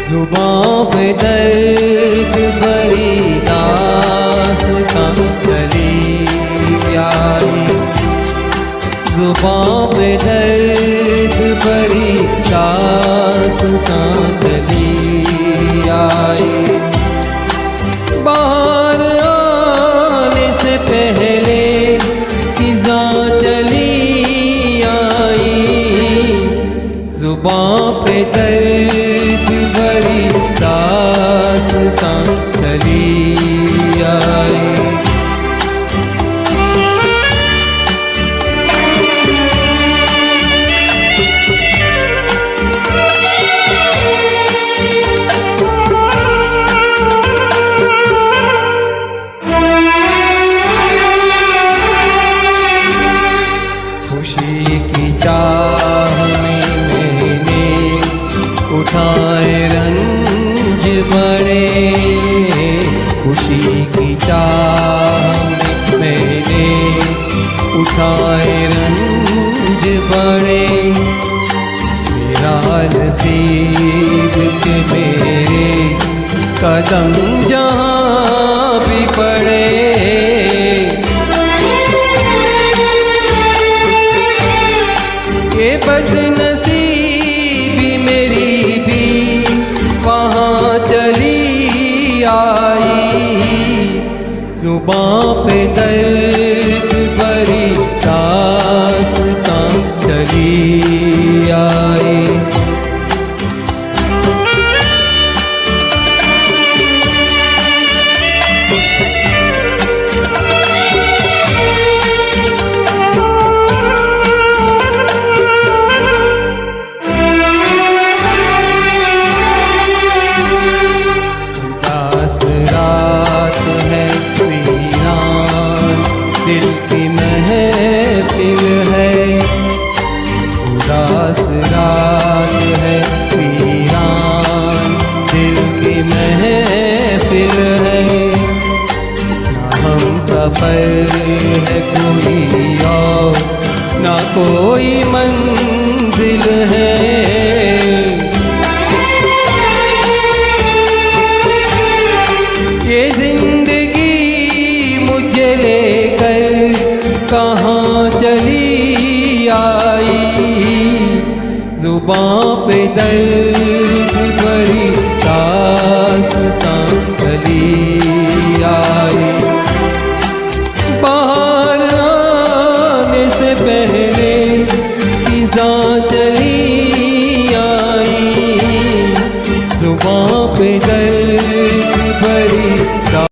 जुबां पे दर्द भरी दास्तां चली आई, जुबां पे दर्द भरी दास्तां चली आई। बाहर आने से पहले खिज़ां चली आई, जुबां पे दर्द भरी दास्तां चली आई। खुशी की चाह में मैंने उठाए रंज बड़े, खुशी की चाह में मैंने उठाए रंज बड़े। मेरा नसीब के मेरे कदम जहाँ भी पड़े, ये बदनसीबी मेरी भी वहाँ चली आई। जुबां पे दर्द भरी दास्तां चली आई। रात है वीरान, दिल की महफिल है, उदास रात है वीरान, दिल की महफिल है। ना हम सफर है कोई और ना कोई मंजिल है, ये जिंदगी मुझे लेकर कहाँ चली आई। जुबां पे दर्द भरी दास्तां चली आई। बाहर आने से पहले खिज़ां